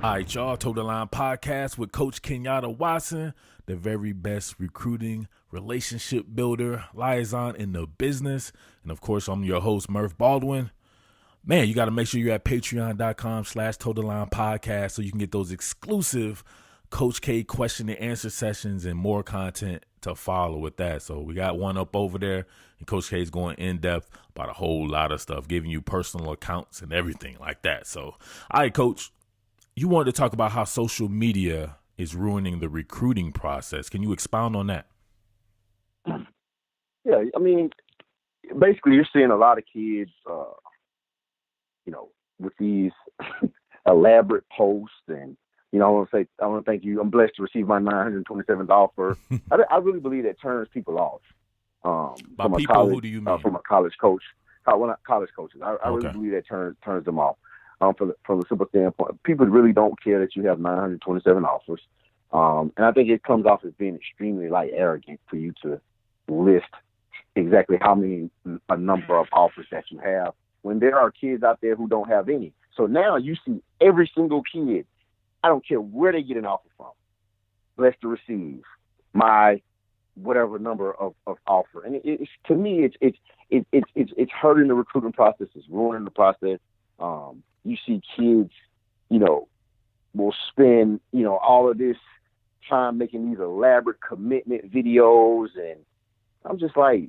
All right, y'all. Toe the Line podcast with Coach Kenyatta Watson, the very best recruiting relationship builder, liaison in the business. And of course, I'm your host, Murph Baldwin. Man, you got to make sure you're at patreon.com/Toe the Line podcast so you can get those exclusive Coach K question and answer sessions and more content to follow with that. So we got one up over there, and Coach K is going in depth about a whole lot of stuff, giving you personal accounts and everything like that. So, all right, Coach, you wanted to talk about how social media is ruining the recruiting process. Can you expound on that? Yeah, I mean, basically, you're seeing a lot of kids, with these elaborate posts, and I want to thank you. I'm blessed to receive my 927th offer. I really believe that turns people off. By from people, a college, who do you mean? From a college coach, college coaches. I Okay. really believe that turns them off. From the simple standpoint, people really don't care that you have 927 offers, and I think it comes off as being extremely arrogant for you to list exactly a number of offers that you have when there are kids out there who don't have any. So now you see every single kid, I don't care where they get an offer from, blessed to receive my whatever number of offer. And it's to me, it's hurting the recruiting process. It's ruining the process. You see kids, will spend, all of this time making these elaborate commitment videos. And I'm just like,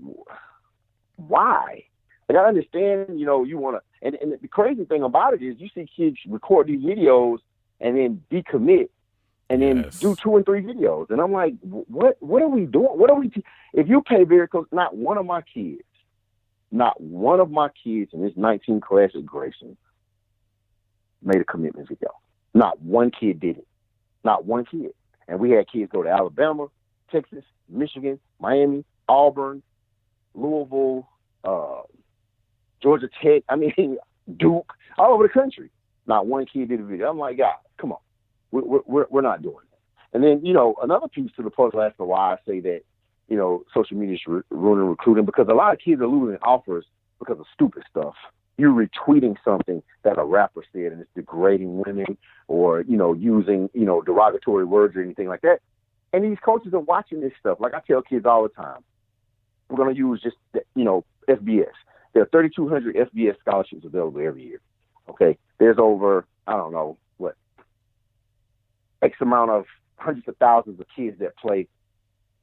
why? I understand, you want to, and the crazy thing about it is you see kids record these videos and then decommit and then do 2 and 3 videos. And I'm like, what are we doing? If you pay very close, not one of my kids in this 19 class at Grayson made a commitment video. Not one kid did it. Not one kid. And we had kids go to Alabama, Texas, Michigan, Miami, Auburn, Louisville, Georgia Tech, Duke, all over the country. Not one kid did a video. I'm like, God, come on. We're not doing that. And then, another piece to the puzzle as to why I say that, social media is ruining recruiting, because a lot of kids are losing offers because of stupid stuff. You're retweeting something that a rapper said and it's degrading women or, using, derogatory words or anything like that. And these coaches are watching this stuff. Like I tell kids all the time, we're going to use just, FBS. There are 3,200 FBS scholarships available every year. Okay. There's over, I don't know, X amount of hundreds of thousands of kids that play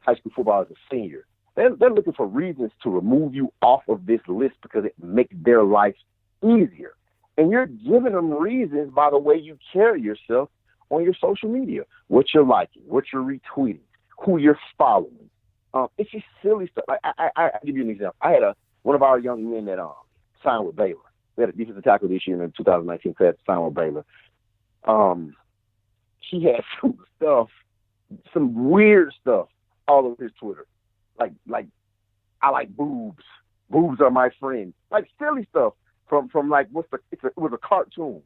high school football as a senior. They're looking for reasons to remove you off of this list because it makes their life easier. And you're giving them reasons by the way you carry yourself on your social media, what you're liking, what you're retweeting, who you're following. It's just silly stuff. I give you an example. I had one of our young men that signed with Baylor. We had a defensive tackle this year in the 2019 class signed with Baylor. He had some weird stuff all over his Twitter. Like I like boobs. Boobs are my friend. Like silly stuff from it was a cartoon.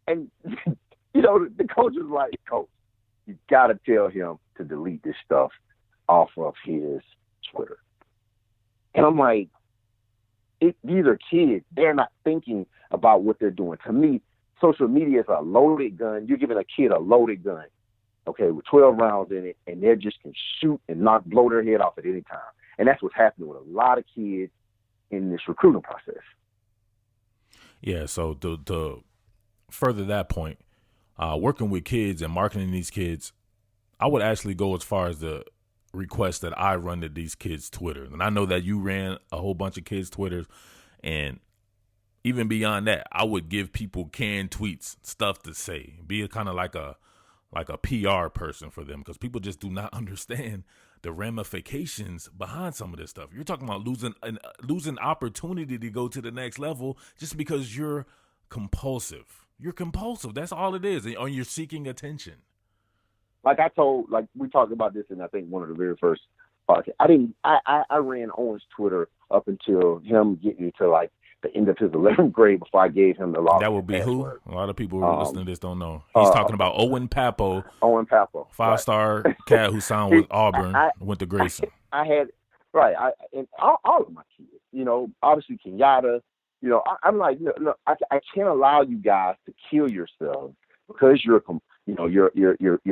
And the coach was like, Coach, you gotta tell him to delete this stuff off of his Twitter. And I'm like, these are kids. They're not thinking about what they're doing. To me, social media is a loaded gun. You're giving a kid a loaded gun, okay, with 12 rounds in it, and they just can shoot and blow their head off at any time. And that's what's happening with a lot of kids in this recruiting process. Yeah, so to further that point, working with kids and marketing these kids, I would actually go as far as the request that I run to these kids' Twitter. And I know that you ran a whole bunch of kids' Twitters, and even beyond that, I would give people canned tweets, stuff to say, be kind of like a PR person for them, because people just do not understand the ramifications behind some of this stuff. You're talking about losing opportunity to go to the next level just because you're compulsive. You're compulsive. That's all it is. And you're seeking attention. We talked about this in, I think, one of the very first podcasts. I ran Owen's Twitter up until him getting to the end of his 11th grade before I gave him the login. That would be password. who? A lot of people who listening to this don't know. He's talking about Owen Papo. Owen Papo. 5-star cat who signed with Auburn, went to Grayson. And all of my kids, obviously Kenyatta, I'm like, no, I can't allow you guys to kill yourselves because you're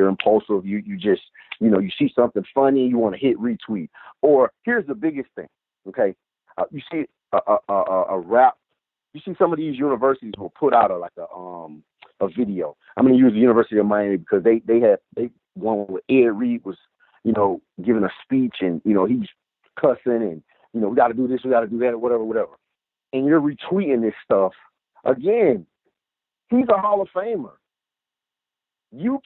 impulsive. You just, you see something funny, you want to hit retweet. Or here's the biggest thing. Okay, you see a rap. You see some of these universities will put out a video. I'm going to use the University of Miami because they one where Ed Reed was, giving a speech, and he's cussing, and we got to do this, we got to do that, or whatever. And you're retweeting this stuff. Again, he's a Hall of Famer. You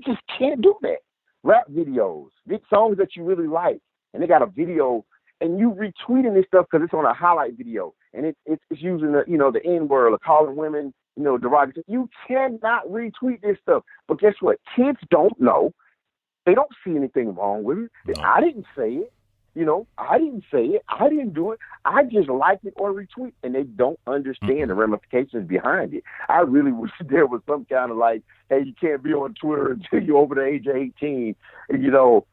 just can't do that. Rap videos, big songs that you really like, and they got a video, and you retweeting this stuff because it's on a highlight video, and it's using the N word or calling women, derogatory. You cannot retweet this stuff. But guess what? Kids don't know. They don't see anything wrong with it. No. I didn't say it. I didn't say it. I didn't do it. I just liked it or retweet, and they don't understand the ramifications behind it. I really wish there was some kind of hey, you can't be on Twitter until you're over the age of 18, because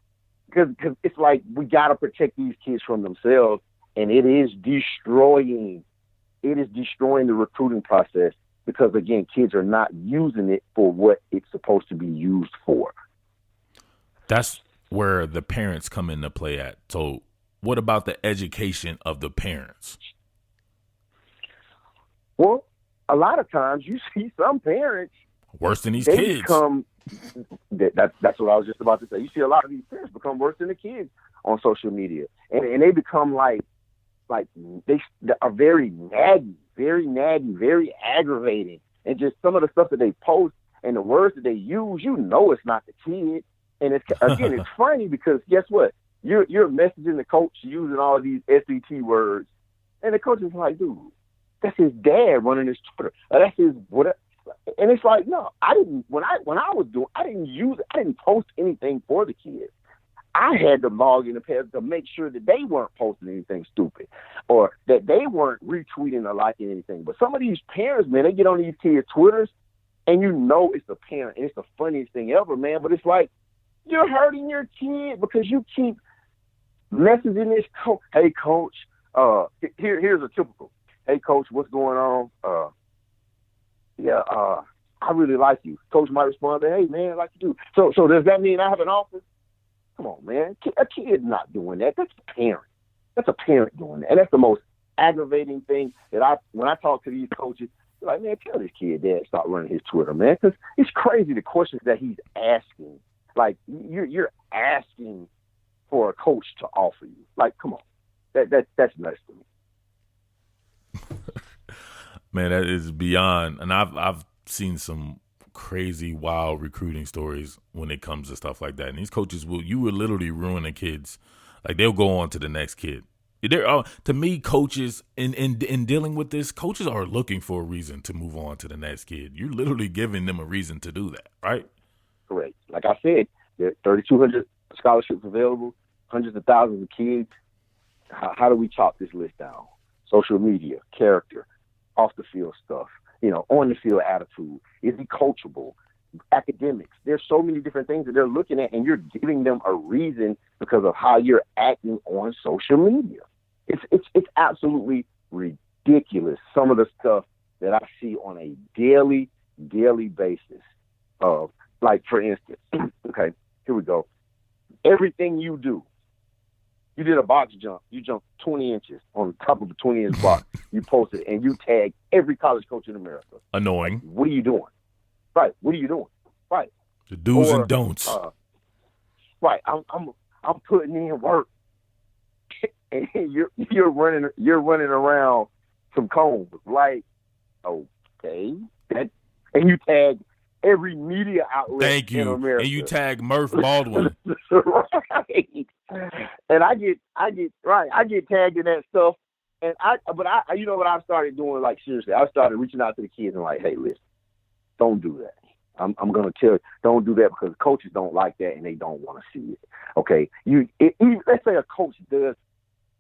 it's like we got to protect these kids from themselves, and it is destroying the recruiting process because, again, kids are not using it for what it's supposed to be used for. That's where the parents come into play at. So what about the education of the parents? Well, a lot of times you see some parents worse than these kids. That's what I was just about to say. You see a lot of these parents become worse than the kids on social media, and they become like they are very naggy, very aggravating, and just some of the stuff that they post and the words that they use, it's not the kid. And it's funny because guess what? You're messaging the coach using all these SET words, and the coach is like, dude, that's his dad running his Twitter. That's his whatever. And it's like, no, I didn't. When I was doing, I didn't post anything for the kids. I had to log in the past to make sure that they weren't posting anything stupid or that they weren't retweeting or liking anything. But some of these parents, man, they get on these kids' Twitters, and it's the parent, and it's the funniest thing ever, man. But it's like, you're hurting your kid because you keep messaging this coach. Hey, coach, here's a typical. Hey, coach, what's going on? I really like you. Coach might respond, hey, man, I like you too. So does that mean I have an offer? Come on, man. A kid's not doing that. That's a parent. That's a parent doing that. And that's the most aggravating thing that when I talk to these coaches, they're like, man, tell this kid dad start running his Twitter, man, because it's crazy the questions that he's asking. Like, you're asking for a coach to offer you. Like, come on. That's nuts to me. Man, that is beyond. And I've seen some crazy, wild recruiting stories when it comes to stuff like that. And these coaches will literally ruin the kids. Like, they'll go on to the next kid. To me, coaches in dealing with this, coaches are looking for a reason to move on to the next kid. You're literally giving them a reason to do that, right? Correct. Like I said, there are 3,200 scholarships available, hundreds of thousands of kids. How do we chop this list down? Social media, character, off the field stuff, on the field attitude. Is he coachable? Academics. There's so many different things that they're looking at, and you're giving them a reason because of how you're acting on social media. It's absolutely ridiculous. Some of the stuff that I see on a daily basis of. Like, for instance, okay, here we go. Everything you do, you did a box jump. You jumped 20 inches on top of a 20-inch box. You posted and you tag every college coach in America. Annoying. What are you doing? Right. What are you doing? Right. The do's and don'ts. Right. I'm putting in work, and you're running around some cones. Like, okay, and you tag every media outlet. Thank you. In America. And you tag Murph Baldwin. Right. And I get tagged in that stuff. And you know what I started doing? Like, seriously, I started reaching out to the kids and like, hey, listen, don't do that. I'm going to tell you, don't do that because coaches don't like that and they don't want to see it. Okay. Let's say a coach does.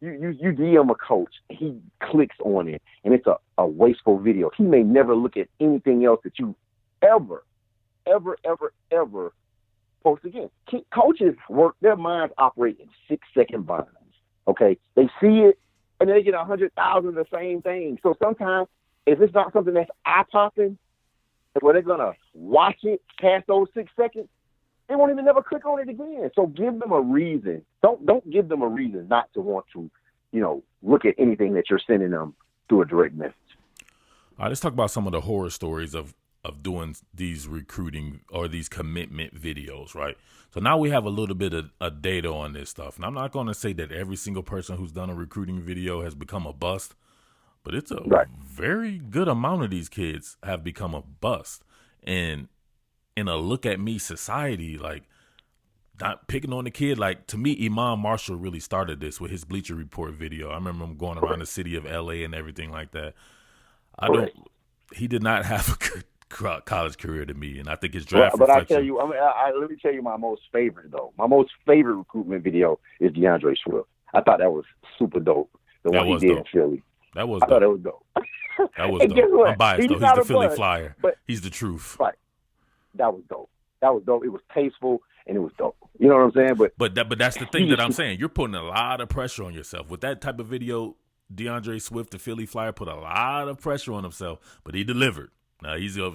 You DM a coach, he clicks on it, and it's a wasteful video. He may never look at anything else that you ever post again. Coaches their minds operate in 6-second binds. Okay, they see it and then they get 100,000 of the same thing. So sometimes if it's not something that's eye popping, where they're gonna watch it past those 6 seconds. They won't even never click on it again. So give them a reason. Don't give them a reason not to want to, look at anything that you're sending them through a direct message. All right, let's talk about some of the horror stories of doing these recruiting or these commitment videos, right? So now we have a little bit of data on this stuff. And I'm not going to say that every single person who's done a recruiting video has become a bust, but it's a very good amount of these kids have become a bust. And in a look at me society, like, not picking on the kid, like, to me, Imam Marshall really started this with his Bleacher Report video. I remember him going around the city of LA and everything like that. He did not have a good college career to me, and I think his draft. But I tell you, let me tell you my most favorite though. My most favorite recruitment video is DeAndre Swift. I thought that was super dope. The one he did in Philly. I thought that was dope. That was dope. I'm biased though. He's the Philly Flyer. But he's the truth. Right. That was dope. It was tasteful and it was dope. You know what I'm saying? But that's the thing that I'm saying. You're putting a lot of pressure on yourself with that type of video. DeAndre Swift, the Philly Flyer, put a lot of pressure on himself, but he delivered. Now he's a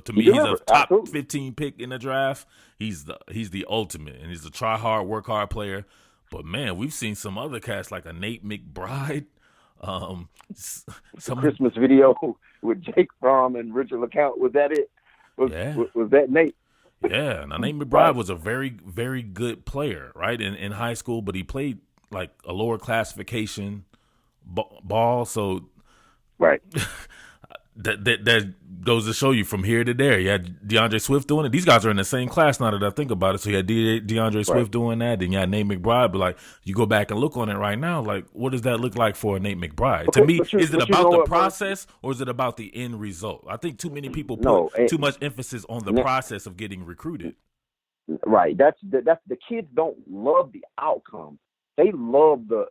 top 15 pick in the draft. He's the ultimate, and he's a try hard, work hard player. But man, we've seen some other cats like a Nate McBride, some Christmas video with Jake Fromm and Richard LeCount. Was that it? Was that Nate? Yeah. Now Nate McBride was a very, very good player, right, in high school, but he played like a lower classification ball, so right. That goes to show you from here to there. You had DeAndre Swift doing it. These guys are in the same class now that I think about it. So you had DeAndre Swift doing that. Then you had Nate McBride. But, like, you go back and look on it right now, like, what does that look like for a Nate McBride? To me, is it about the process or is it about the end result? I think too many people put too much emphasis on the process of getting recruited. Right. That's the kids don't love the outcome. They love the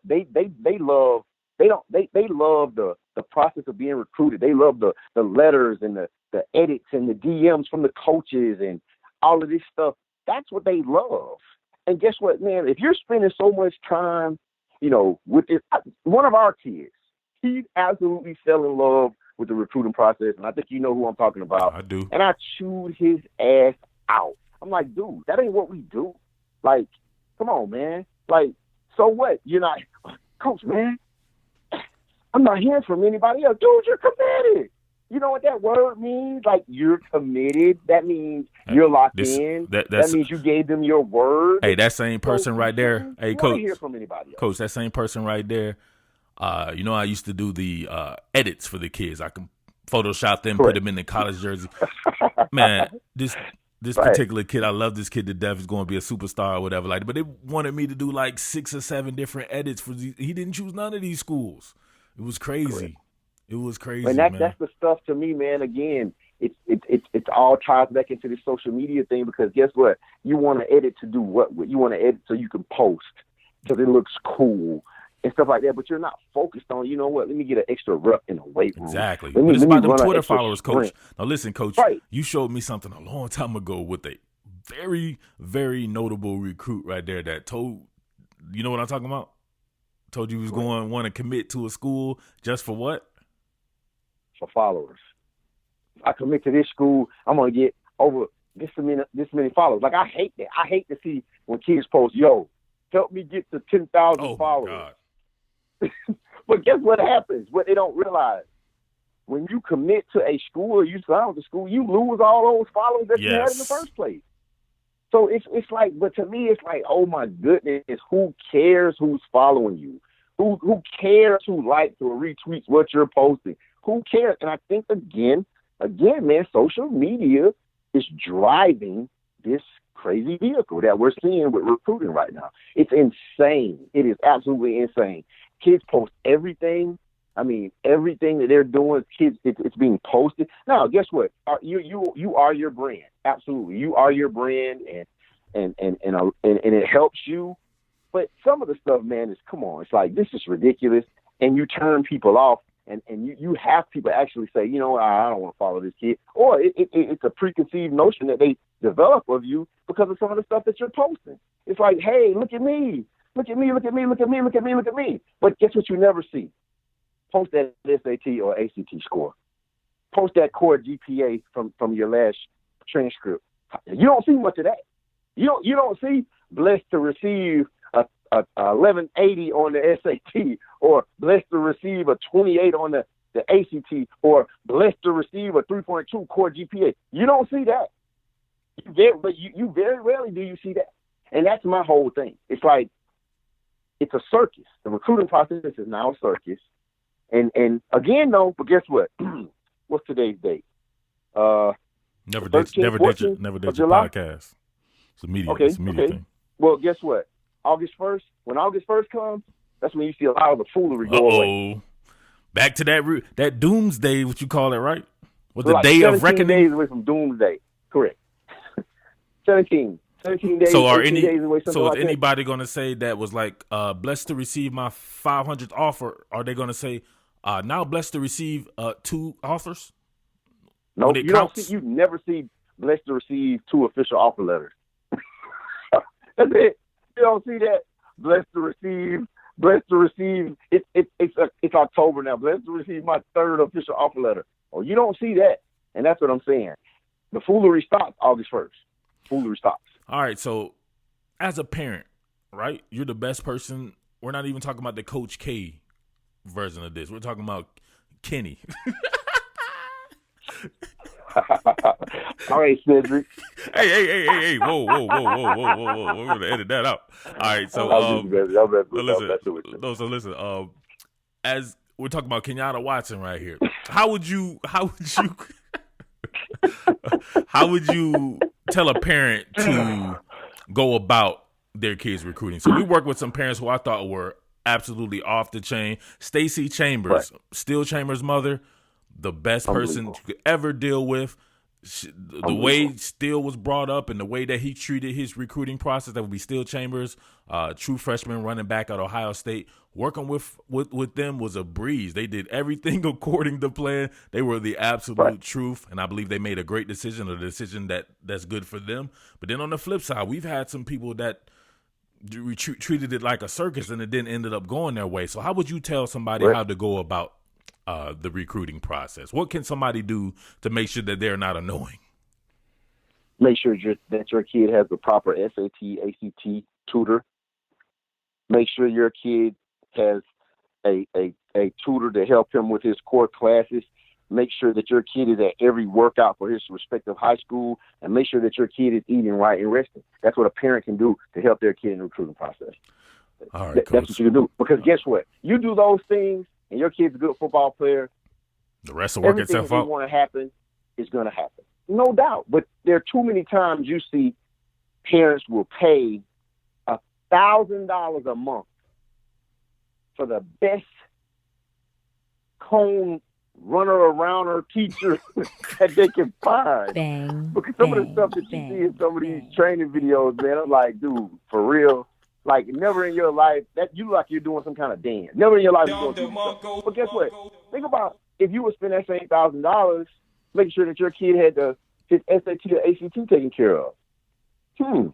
process of being recruited. They love the letters and the edits and the DMs from the coaches and all of this stuff. That's what they love. And guess what, man? If you're spending so much time, with this, one of our kids, he absolutely fell in love with the recruiting process. And I think you know who I'm talking about. I do. And I chewed his ass out. I'm like, dude, that ain't what we do. Like, come on, man. Like, so what? You're not, coach, man. I'm not hearing from anybody else. Dude, you're committed. You know what that word means? Like, you're committed. That means you're locked in. That means you gave them your word. Hey, that same person right there. Hey, coach. Hear from anybody else. Coach, that same person right there. I used to do the edits for the kids. I can Photoshop them, put them in the college jersey. Man, this particular kid, I love this kid to death. He's going to be a superstar or whatever. Like, but they wanted me to do like 6 or 7 different edits for these. He didn't choose none of these schools. It was crazy. Correct. It was crazy, and man. That's the stuff to me, man. Again, it's all ties back into this social media thing because guess what? You want to edit to do what? You want to edit so you can post because it looks cool and stuff like that. But you're not focused on, you know what? Let me get an extra rep in a weight room. Exactly. But it's about them Twitter followers, Coach. Sprint. Now listen, Coach. Right. You showed me something a long time ago with a very, very notable recruit right there that told, you know what I'm talking about? Told you he was going to want to commit to a school just for what? For followers. If I commit to this school, I'm going to get over this many followers. Like, I hate that. I hate to see when kids post, yo, help me get to 10,000 followers. God. But guess what happens? What they don't realize. When you commit to a school or you sign with the school, you lose all those followers that you had in the first place. So it's like, but to me, it's like, oh my goodness, who cares who's following you? Who cares who likes or retweets what you're posting? Who cares? And I think again, man, social media is driving this crazy vehicle that we're seeing with recruiting right now. It's insane. It is absolutely insane. Kids post everything. I mean, everything that they're doing, kids, it's being posted. Now, guess what? You are your brand. Absolutely, you are your brand, and it helps you. But some of the stuff, man, is come on. It's like this is ridiculous, and you turn people off, and you have people actually say, you know, I don't want to follow this kid, or it's a preconceived notion that they develop of you because of some of the stuff that you're posting. It's like, hey, look at me, look at me, look at me, look at me, look at me, look at me. But guess what? You never see. Post that SAT or ACT score. What's that core GPA from your last transcript? You don't see much of that. You don't see blessed to receive a 1180 on the SAT, or blessed to receive a 28 on the ACT, or blessed to receive a 3.2 core GPA. You don't see that. You very rarely do you see that. And that's my whole thing. It's like, it's a circus. The recruiting process is now a circus. And again, though, but guess what? What's today's date? Never did your podcast. It's a media thing. Well, guess what? August 1st, when August 1st comes, that's when you see a lot of the foolery go away. Back to that doomsday, what you call it, right? Was the day of reckoning? 17 days away from doomsday. Correct. 17 days. So days away, is anybody going to say that was like blessed to receive my 500th offer? Are they going to say now blessed to receive 2 offers? No, you never see blessed to receive 2 official offer letters. That's it. You don't see that. Blessed to receive. It's October now. Blessed to receive my 3rd official offer letter. Oh, you don't see that, and that's what I'm saying. The foolery stops August 1st. Foolery stops. All right. So, as a parent, right? You're the best person. We're not even talking about the Coach K version of this. We're talking about Kenny. All right, Cedric. Hey! Whoa! We're gonna edit that out. All right, so listen. As we're talking about Kenyatta Watson right here, how would you tell a parent to go about their kids recruiting? So we work with some parents who I thought were absolutely off the chain. Stacey Chambers, right. Steel Chambers' mother, the best person you could ever deal with. The way Steele was brought up and the way that he treated his recruiting process, that would be Steele Chambers, true freshman running back at Ohio State. Working with them was a breeze. They did everything according to plan. They were the absolute truth, and I believe they made a great decision, a decision that's good for them. But then on the flip side, we've had some people that treated it like a circus, and it didn't ended up going their way. So how would you tell somebody how to go about the recruiting process? What can somebody do to make sure that they're not annoying? Make sure that your kid has the proper SAT, ACT tutor. Make sure your kid has a tutor to help him with his core classes. Make sure that your kid is at every workout for his respective high school, and make sure that your kid is eating right and resting. That's what a parent can do to help their kid in the recruiting process. All right, that's what you can do. Because guess what? You do those things, and your kid's a good football player, the rest will work itself out. Everything you want to happen is going to happen. No doubt. But there are too many times you see parents will pay $1,000 a month for the best cone runner-arounder teacher that they can find. Because some of the stuff that you see in some of these training videos, man, I'm like, dude, for real? Like, never in your life, that you look like you're doing some kind of dance. Never in your life you're doing stuff. But guess what? Think about if you would spend that same $1,000, making sure that your kid had his SAT or ACT taken care of. A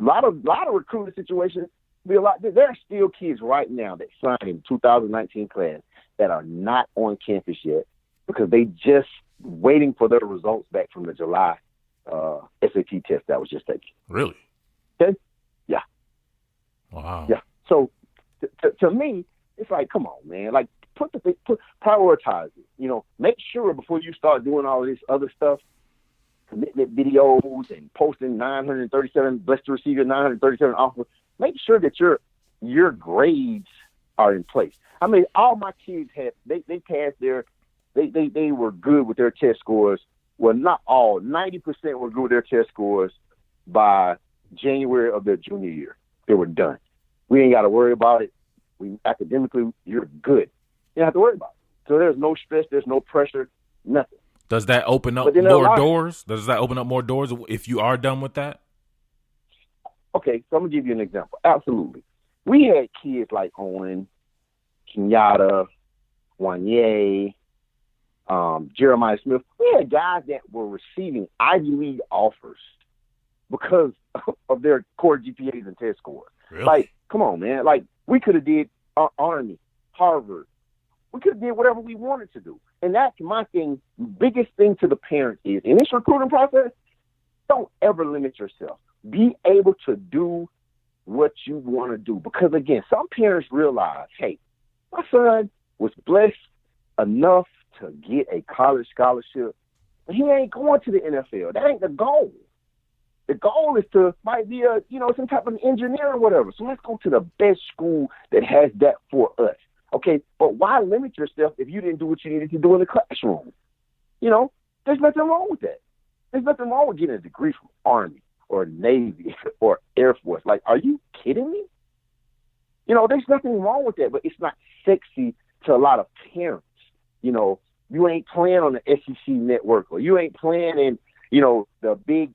lot of recruiting situations. There are still kids right now that signed in 2019 class that are not on campus yet because they just waiting for their results back from the July SAT test that was just taken. Really? Okay? Yeah. Wow. Yeah. So to me, it's like, come on, man. Like, prioritize it. You know, make sure before you start doing all this other stuff, commitment videos and posting 937 blessed to receive your 937 offers. Make sure that your grades are in place. I mean, all my kids had they passed they were good with their test scores. Well, not all. 90% were good with their test scores by January of their junior year. They were done. We ain't got to worry about it. Academically, you're good. You don't have to worry about it. So there's no stress. There's no pressure. Nothing. Does that open up more doors? Does that open up more doors if you are done with that? Okay, so I'm going to give you an example. Absolutely. We had kids like Owen, Kenyatta, Wanye, Jeremiah Smith. We had guys that were receiving Ivy League offers because of their core GPAs and test scores. Really? Like, come on, man. Like, we could have did Army, Harvard, We could have did whatever we wanted to do. And that's my thing. Biggest thing to the parents is, in this recruiting process, don't ever limit yourself. Be able to do what you want to do. Because, again, some parents realize, hey, my son was blessed enough to get a college scholarship, but he ain't going to the NFL. That ain't the goal. The goal is to might be some type of engineer or whatever. So let's go to the best school that has that for us. Okay, but why limit yourself if you didn't do what you needed to do in the classroom? There's nothing wrong with that. There's nothing wrong with getting a degree from Army or Navy or Air Force. Like, are you kidding me? There's nothing wrong with that, but it's not sexy to a lot of parents. You ain't playing on the SEC network, or you ain't playing in, the big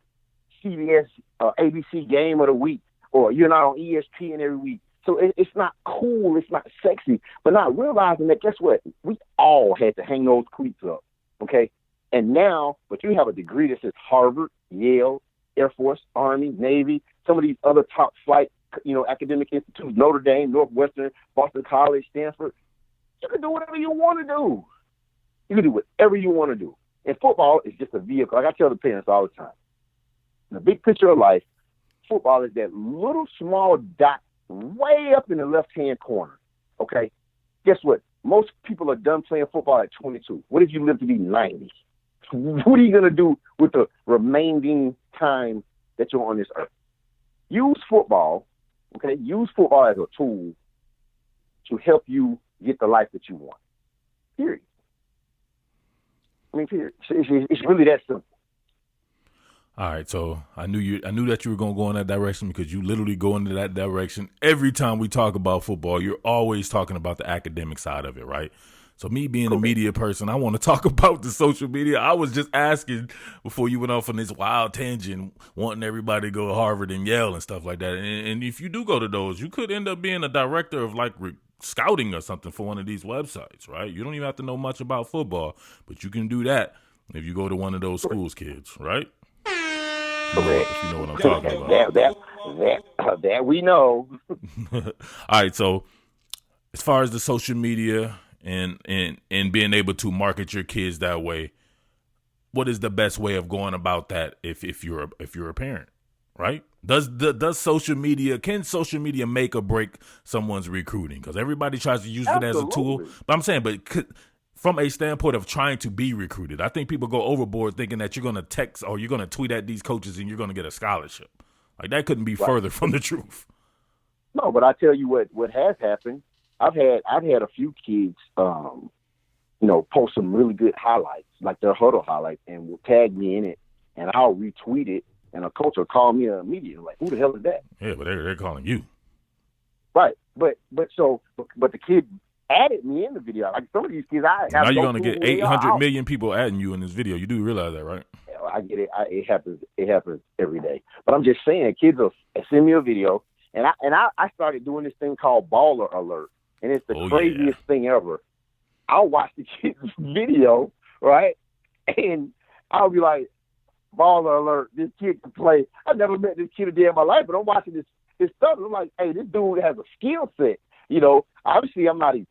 CBS ABC game of the week, or you're not on ESPN every week. So it's not cool, it's not sexy, but not realizing that, guess what? We all had to hang those cleats up, okay? And now, but you have a degree that says Harvard, Yale, Air Force, Army, Navy, some of these other top flight, academic institutes, Notre Dame, Northwestern, Boston College, Stanford. You can do whatever you want to do. You can do whatever you want to do. And football is just a vehicle. Like I tell the parents all the time, the big picture of life, football is that little small dot way up in the left-hand corner, okay? Guess what? Most people are done playing football at 22. What if you live to be 90? What are you going to do with the remaining time that you're on this earth? Use football, okay? Use football as a tool to help you get the life that you want, period. Period. It's really that simple. All right, so I knew that you were going to go in that direction, because you literally go into that direction every time we talk about football. You're always talking about the academic side of it, right? So me being a media person, I want to talk about the social media. I was just asking before you went off on this wild tangent, wanting everybody to go to Harvard and Yale and stuff like that. And if you do go to those, you could end up being a director of scouting or something for one of these websites, right? You don't even have to know much about football, but you can do that if you go to one of those schools, kids, right? If you know what I'm talking about. That we know. All right, so as far as the social media and being able to market your kids that way, what is the best way of going about that if you're a parent, right? Does social media make or break someone's recruiting? Because everybody tries to use it as a tool. But I'm saying, from a standpoint of trying to be recruited, I think people go overboard thinking that you're going to text or you're going to tweet at these coaches and you're going to get a scholarship. Like, that couldn't be further from the truth. No, but I tell you what has happened. I've had a few kids, post some really good highlights, like their huddle highlights, and will tag me in it, and I'll retweet it, and a coach will call me immediately, like, who the hell is that? Yeah, but they're calling you. Right, but the kid added me in the video. Like, some of these kids, now you're gonna get 800 million people adding you in this video. You do realize that, right? I get it. It happens every day. But I'm just saying, kids will send me a video, and I started doing this thing called Baller Alert, and it's the craziest thing ever. I'll watch the kid's video, right, and I'll be like, Baller Alert, this kid can play. I've never met this kid a day in my life, but I'm watching his stuff, and I'm like, hey, this dude has a skill set. Obviously I'm not evaluating.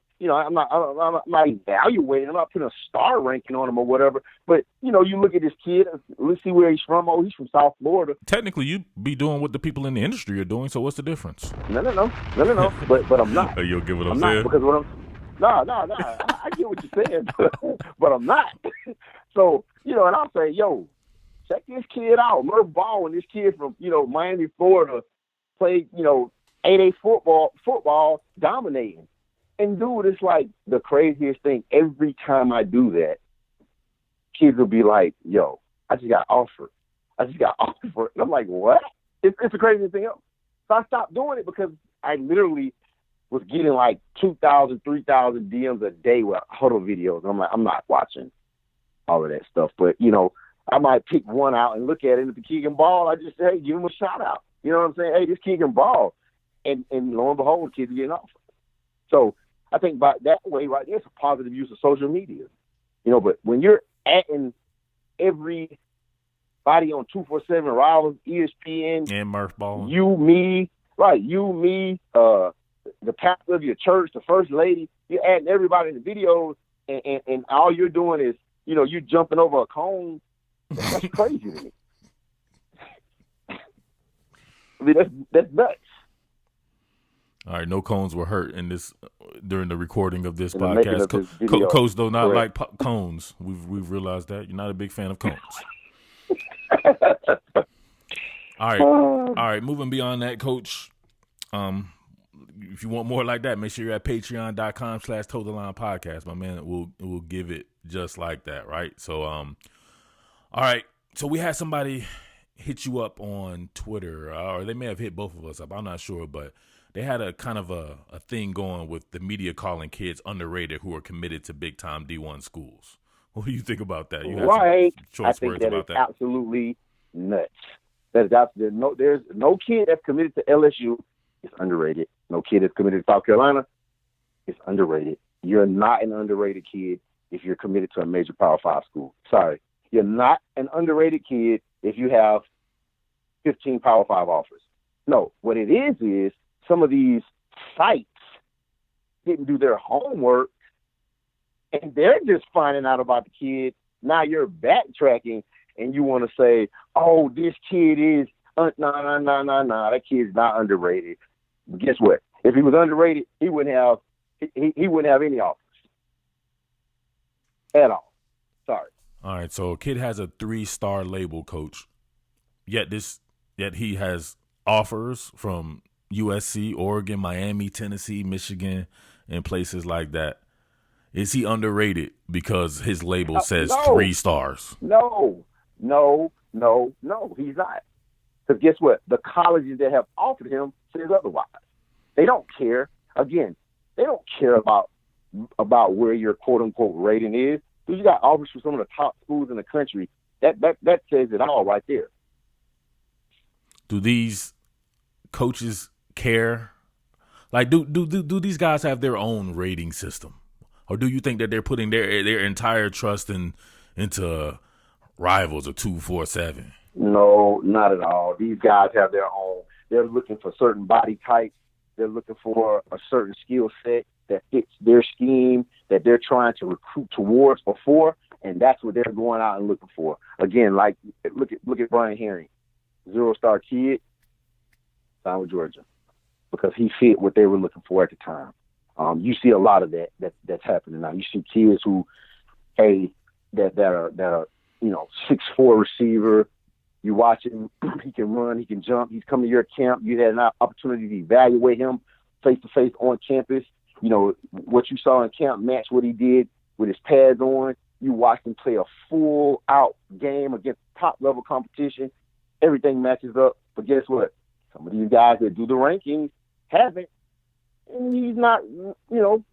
I'm not putting a star ranking on him or whatever. But, you look at this kid, let's see where he's from. Oh, he's from South Florida. Technically, you be doing what the people in the industry are doing, so what's the difference? No. But I'm not. You'll get what I'm saying? not, because I get what you're saying, but I'm not. So, and I'll say, yo, check this kid out. Murph Ball and this kid from, Miami, Florida, played, 8A football dominating. And dude, it's like the craziest thing. Every time I do that, kids will be like, yo, I just got offered. And I'm like, what? It's the craziest thing else. So I stopped doing it because I literally was getting like 2,000, 3,000 DMs a day with huddle videos. And I'm like, I'm not watching all of that stuff. But, I might pick one out and look at it. And if the kid can ball, I just say, hey, give him a shout out. You know what I'm saying? Hey, this kid can ball. And lo and behold, kids are getting offered. So I think by that way, right there, it's a positive use of social media. But when you're adding everybody on 247 Rivals, ESPN, and Murph Ball, you, me, the pastor of your church, the first lady, you're adding everybody in the videos, and all you're doing is, you jumping over a cone. That's crazy to me. I mean, that's nuts. All right, no cones were hurt in this during the recording of this In the making podcast. of this video. Coach though not Correct. like cones. We've realized that you're not a big fan of cones. All right. Moving beyond that, Coach. If you want more like that, make sure you're at patreon.com/ToTheLine Podcast. My man will give it just like that, right? So, all right. So we had somebody hit you up on Twitter, or they may have hit both of us up. I'm not sure, but they had a kind of a thing going with the media calling kids underrated who are committed to big time D1 schools. What do you think about that? You had Right. some I choice think words that about is that. absolutely nuts. There's no kid that's committed to LSU is underrated. No kid that's committed to South Carolina is underrated. You're not an underrated kid if you're committed to a major Power 5 school. Sorry. You're not an underrated kid if you have 15 Power 5 offers. No, what it is some of these sites didn't do their homework, and they're just finding out about the kid. Now you're backtracking, and you want to say, oh, this kid is, no, that kid's not underrated. But guess what? If he was underrated, he wouldn't have any offers at all. Sorry. All right, so a kid has a 3-star label, Coach. Yet he has offers from USC, Oregon, Miami, Tennessee, Michigan, and places like that. Is he underrated because his label says No. 3 stars? No, he's not. Because guess what? The colleges that have offered him says otherwise. They don't care. Again, they don't care about where your quote unquote rating is. You got offers from some of the top schools in the country. That says it all right there. Do these coaches care? Like, do these guys have their own rating system, or do you think that they're putting their entire trust into Rivals or 247? No, not at all. These guys have their own. They're looking for certain body types. They're looking for a certain skill set that fits their scheme that they're trying to recruit towards before, and that's what they're going out and looking for. Again, like look at Brian Herring, 0-star kid, signed with Georgia because he fit what they were looking for at the time. You see a lot of that's happening now. You see kids who, that are 6'4" receiver. You watch him, he can run, he can jump. He's coming to your camp. You had an opportunity to evaluate him face-to-face on campus. What you saw in camp matched what he did with his pads on. You watched him play a full-out game against top-level competition. Everything matches up. But guess what? Some of these guys that do the rankings haven't. And he's not,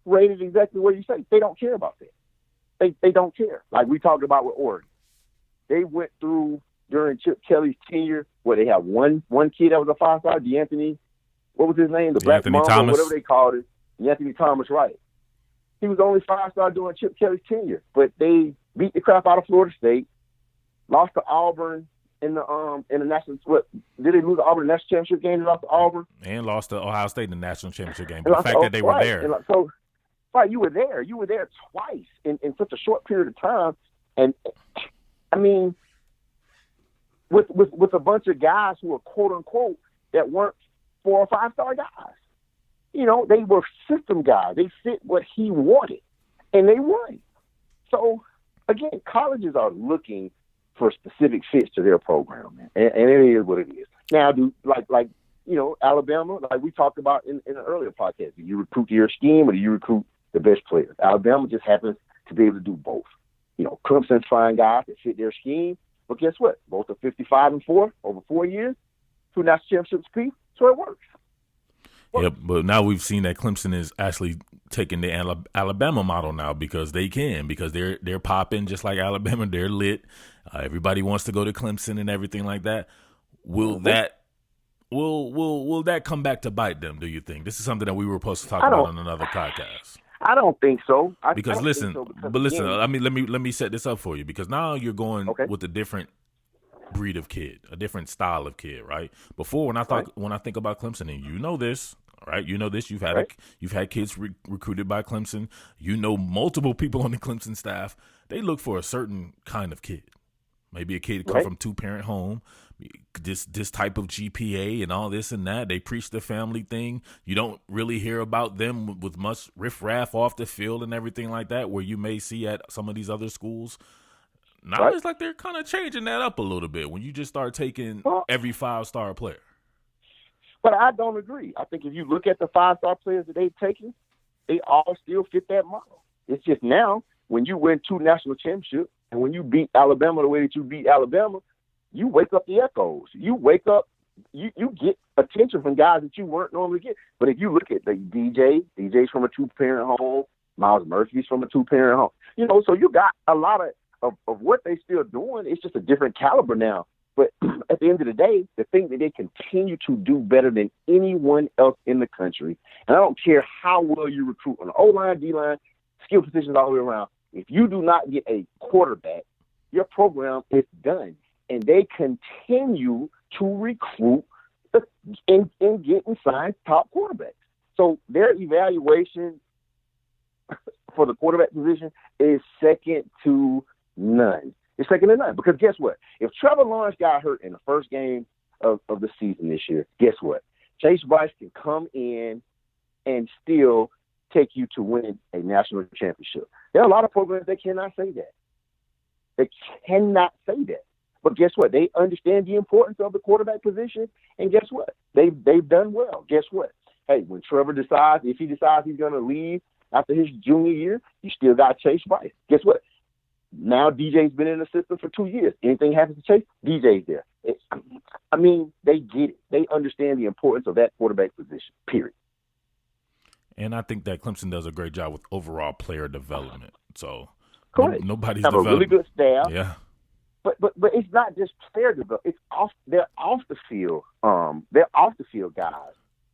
rated exactly where you say. They don't care about that. They don't care. Like we talked about with Oregon. They went through during Chip Kelly's tenure where they have one kid that was a 5-star, DeAnthony, what was his name? The Black Mamba, whatever they called it. DeAnthony Thomas, right. He was only 5-star during Chip Kelly's tenure, but they beat the crap out of Florida State, lost to Auburn in the national. What did they lose the Auburn national championship game? They lost to Auburn and lost to Ohio State in the national championship game. But the fact that they were there, you were there. You were there twice in such a short period of time, and I mean, with a bunch of guys who were quote unquote that weren't 4 or 5-star guys. They were system guys. They fit what he wanted, and they won. So, again, colleges are looking for specific fits to their program, man. And it is what it is. Now, Alabama, like we talked about in an earlier podcast, do you recruit to your scheme or do you recruit the best players? Alabama just happens to be able to do both. Clemson's find guys that fit their scheme, but guess what? Both are 55-4 over 4 years, 2 national championships apiece, so it works. Yep, but now we've seen that Clemson is actually taking the Alabama model now because they're popping just like Alabama. They're lit. Everybody wants to go to Clemson and everything like that. Will that come back to bite them? Do you think this is something that we were supposed to talk about on another podcast? I don't think so. Listen, I mean, let me set this up for you because now you're going with a different breed of kid, a different style of kid, right? Before when I think about Clemson, and you know this, right? You know this. Right. You've had kids recruited by Clemson. You know multiple people on the Clemson staff. They look for a certain kind of kid. Maybe a kid come Right. from 2-parent home, this type of GPA and all this and that. They preach the family thing. You don't really hear about them with much riffraff off the field and everything like that, where you may see at some of these other schools. Now Right. it's like they're kind of changing that up a little bit when you just start taking Well, every 5-star player. but I don't agree. I think if you look at the 5-star players that they've taken, they all still fit that model. It's just now when you win 2 national championships and when you beat Alabama the way that you beat Alabama, you wake up the echoes. You wake up, you get attention from guys that you weren't normally get. But if you look at the DJ's from a 2-parent home, Miles Murphy's from a 2-parent home. You know, so you got a lot of what they still doing. It's just a different caliber now. But at the end of the day, the thing that they continue to do better than anyone else in the country, and I don't care how well you recruit on the O-line, D-line, skill positions all the way around, if you do not get a quarterback, your program is done. And they continue to recruit and get and sign top quarterbacks. So their evaluation for the quarterback position is second to none. It's second to none. Because guess what? If Trevor Lawrence got hurt in the first game of the season this year, guess what? Chase Bryce can come in and still take you to win a national championship. There are a lot of programs that cannot say that. They cannot say that. But guess what? They understand the importance of the quarterback position, and guess what? They've done well. Guess what? Hey, when Trevor decides, if he decides he's going to leave after his junior year, you still got Chase Bryce. Guess what? Now DJ's been in the system for 2 years. Anything happens to Chase, DJ's there. I mean, they get it. They understand the importance of that quarterback position, period. And I think that Clemson does a great job with overall player development. So Correct. Nobody's have a really good staff. Yeah. But it's not just player development. It's they're off the field. They're off the field guys.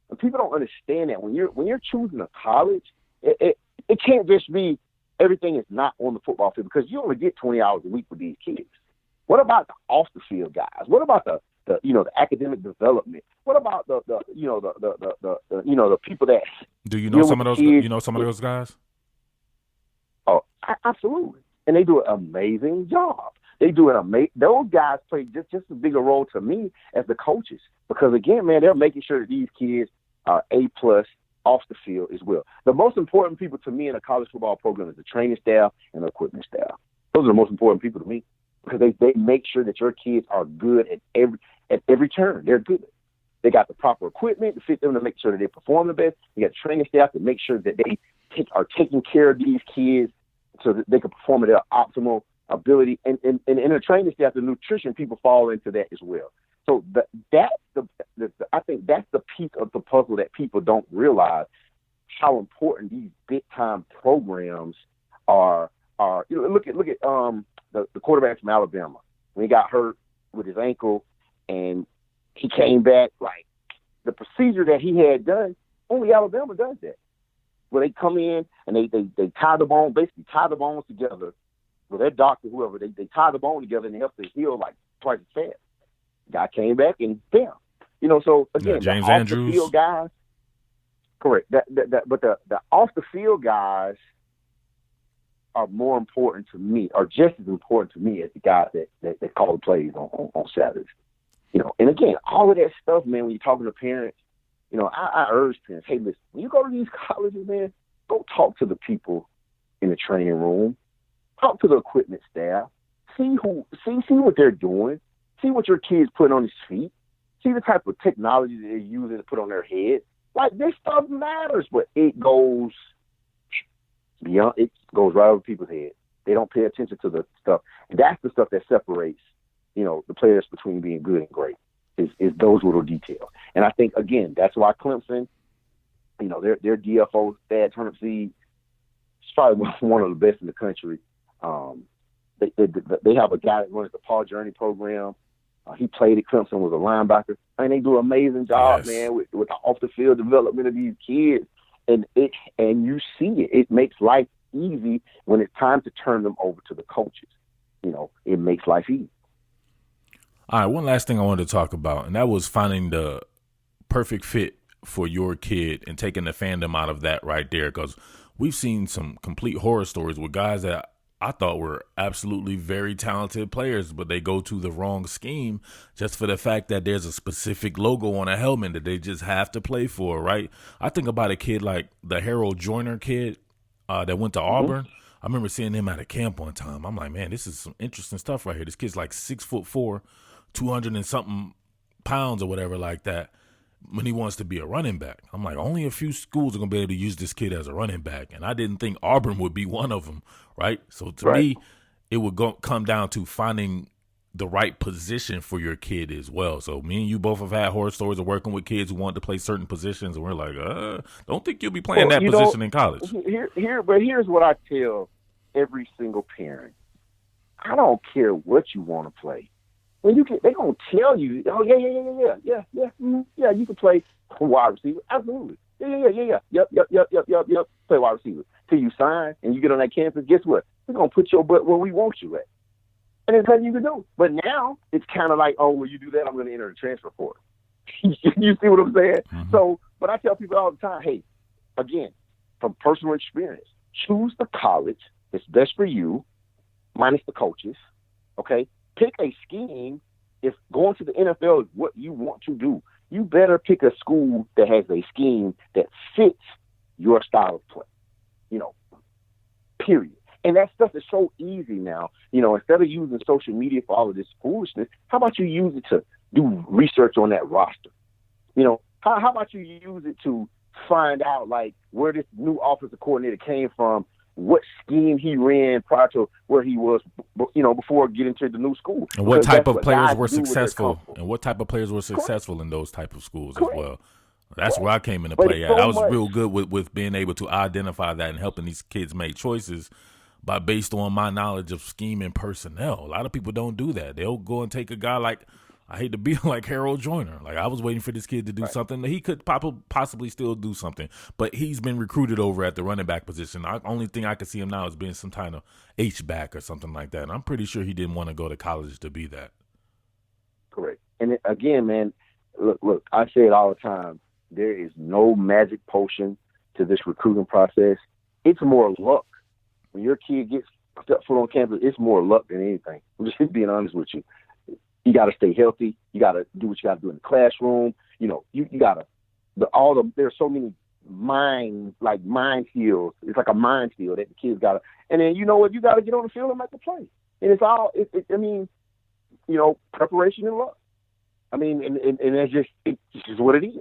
And people don't understand that when you're choosing a college, it can't just be everything is not on the football field, because you only get 20 hours a week with these kids. What about the off the field guys? What about the academic development? What about the people that do you know some of those? Kids? You know some of those guys? Oh, absolutely, and they do an amazing job. They do those guys play just as big a role to me as the coaches, because again, man, they're making sure that these kids are A+ off the field as well. The most important people to me in a college football program is the training staff and the equipment staff. Those are the most important people to me, because they make sure that your kids are good at every turn. They're good. They got the proper equipment to fit them to make sure that they perform the best. They got training staff to make sure that they are taking care of these kids so that they can perform at their optimal ability. And in the training staff, the nutrition people fall into that as well. So I think that's the piece of the puzzle that people don't realize, how important these big time programs are. Look at the quarterback from Alabama when he got hurt with his ankle and he came back. Like, the procedure that he had done, only Alabama does that. Where they come in and they tie the bones together with their doctor, whoever, they tie the bone together and they help to heal like twice as fast. Guy came back and bam. So again, James the Andrews. Off the field guys, correct. But the off the field guys are more important to me, are just as important to me as the guys that call the plays on Saturdays. And again, all of that stuff, man, when you're talking to parents, I urge parents, hey, listen, when you go to these colleges, man, go talk to the people in the training room, talk to the equipment staff, see what they're doing, see what your kids put on his feet, see the type of technology that they're using to put on their head. Like, this stuff matters, but it goes beyond. It goes right over people's heads. They don't pay attention to the stuff. And that's the stuff that separates, the players between being good and great, is those little details. And I think, again, that's why Clemson, their DFO, Thad Turnipseed, is probably one of the best in the country. They have a guy that runs the Paul Journey program. He played at Clemson, was a linebacker. And they do an amazing job, man, with the off the field development of these kids. And you see it. It makes life easy when it's time to turn them over to the coaches. It makes life easy. All right, one last thing I wanted to talk about, and that was finding the perfect fit for your kid and taking the fandom out of that right there, because we've seen some complete horror stories with guys that I thought were absolutely very talented players, but they go to the wrong scheme just for the fact that there's a specific logo on a helmet that they just have to play for, right? I think about a kid like the Harold Joyner kid that went to Auburn. I remember seeing him at a camp one time. I'm like, man, this is some interesting stuff right here. This kid's like 6'4", 200 and something pounds or whatever like that, when he wants to be a running back. I'm like, only a few schools are going to be able to use this kid as a running back. And I didn't think Auburn would be one of them, right? So to me, it would come down to finding the right position for your kid as well. So me and you both have had horror stories of working with kids who want to play certain positions, and we're like, don't think you'll be playing that position in college. But here's what I tell every single parent. I don't care what you want to play. When they're gonna tell you, oh yeah, you can play wide receiver, absolutely, yep, play wide receiver till you sign and you get on that campus. Guess what? We're gonna put your butt where we want you at, and there's nothing you can do. But now it's kind of like, oh, well, you do that, I'm gonna enter the transfer portal. You see what I'm saying? Mm-hmm. So, but I tell people all the time, hey, again, from personal experience, choose the college that's best for you, minus the coaches. Okay. Pick a scheme. If going to the NFL is what you want to do, you better pick a school that has a scheme that fits your style of play. Period. And that stuff is so easy now. Instead of using social media for all of this foolishness, how about you use it to do research on that roster? How about you use it to find out like where this new offensive coordinator came from, what scheme he ran prior to where he was, before getting to the new school. And what type of players were successful, in those type of schools as well. That's where I came into play at. I was real good with being able to identify that and helping these kids make choices based on my knowledge of scheme and personnel. A lot of people don't do that. They'll go and take a guy like, I hate to be like Harold Joyner. Like, I was waiting for this kid to do something that he could possibly still do something, but he's been recruited over at the running back position. The only thing I could see him now is being some kind of H-back or something like that. And I'm pretty sure he didn't want to go to college to be that. Correct. And again, man, look, I say it all the time. There is no magic potion to this recruiting process. It's more luck. When your kid gets stepped foot on campus, it's more luck than anything. I'm just being honest with you. You got to stay healthy. You got to do what you got to do in the classroom. You got to, there's so many minefields. It's like a minefield that the kids got to, and then you know what? You got to get on the field and make a play. And it's all, preparation and luck. And that's it's just what it is.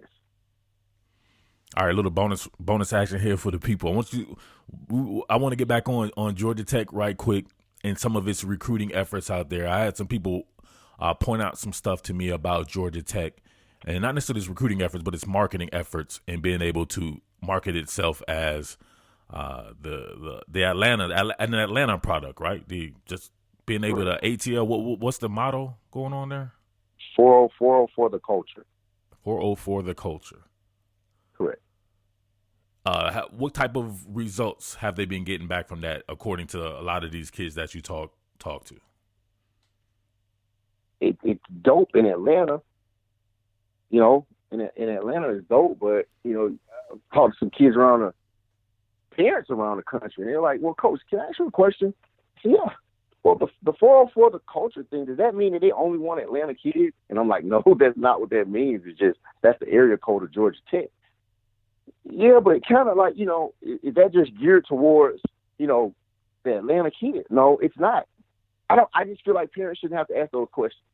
All right, a little bonus action here for the people. I want to get back on Georgia Tech right quick and some of its recruiting efforts out there. I had some people point out some stuff to me about Georgia Tech, and not necessarily its recruiting efforts, but its marketing efforts and being able to market itself as the Atlanta product, right? Just being able to ATL. What's the motto going on there? 404 the culture. 404 the culture. Correct. What type of results have they been getting back from that, according to a lot of these kids that you talk to? It's dope in Atlanta. In Atlanta it's dope, but I've talked to some kids parents around the country, and they're like, "Well, coach, can I ask you a question?" Yeah. Well, the 404 the culture thing, does that mean that they only want Atlanta kids? And I'm like, no, that's not what that means. It's just that's the area code of Georgia Tech. Yeah, but kind of like, is that just geared towards, the Atlanta kid? No, it's not. I just feel like parents shouldn't have to ask those questions.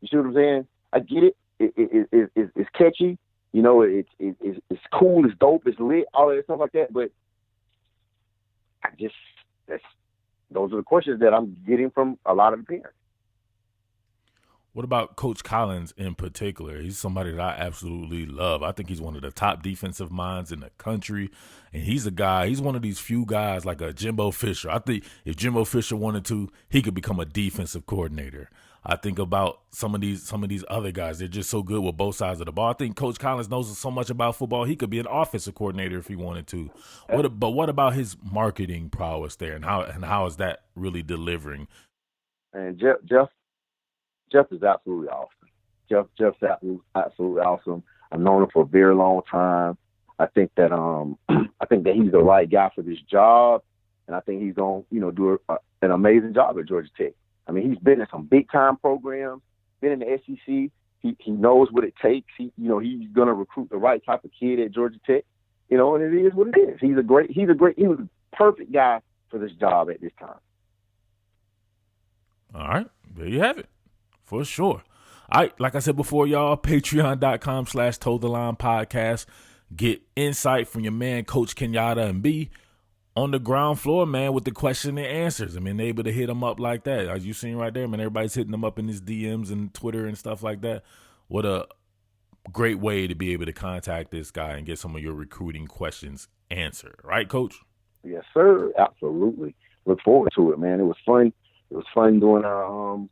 You see what I'm saying? I get it. It's catchy. It's cool. It's dope. It's lit. All that stuff like that. But those are the questions that I'm getting from a lot of the parents. What about Coach Collins in particular? He's somebody that I absolutely love. I think he's one of the top defensive minds in the country. And he's one of these few guys like a Jimbo Fisher. I think if Jimbo Fisher wanted to, he could become a defensive coordinator. I think about some of these other guys. They're just so good with both sides of the ball. I think Coach Collins knows so much about football. He could be an offensive coordinator if he wanted to. But what about his marketing prowess there, and how is that really delivering? And Jeff is absolutely awesome. Jeff's absolutely awesome. I've known him for a very long time. I think that I think that he's the right guy for this job, and I think he's gonna do an amazing job at Georgia Tech. I mean, he's been in some big time programs, been in the SEC. He knows what it takes. He's gonna recruit the right type of kid at Georgia Tech. And it is what it is. He was a perfect guy for this job at this time. All right, there you have it, for sure. All right, like I said before, y'all, patreon.com/Toe the Line podcast. Get insight from your man, Coach Kenyatta, and B on the ground floor, man, with the question and answers. I mean, they're able to hit them up like that. As you seen right there, man, everybody's hitting them up in his DMs and Twitter and stuff like that. What a great way to be able to contact this guy and get some of your recruiting questions answered. Right, Coach? Yes, sir. Absolutely. Look forward to it, man. It was fun. It was fun doing our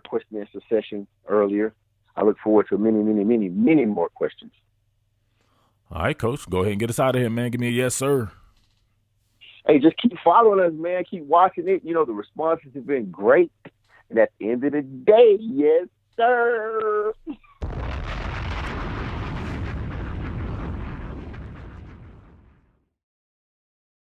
question and answer session earlier. I look forward to many more questions. All right, Coach. Go ahead and get us out of here, man. Give me a yes, sir. Hey, just keep following us, man. Keep watching it. The responses have been great. And at the end of the day, yes, sir.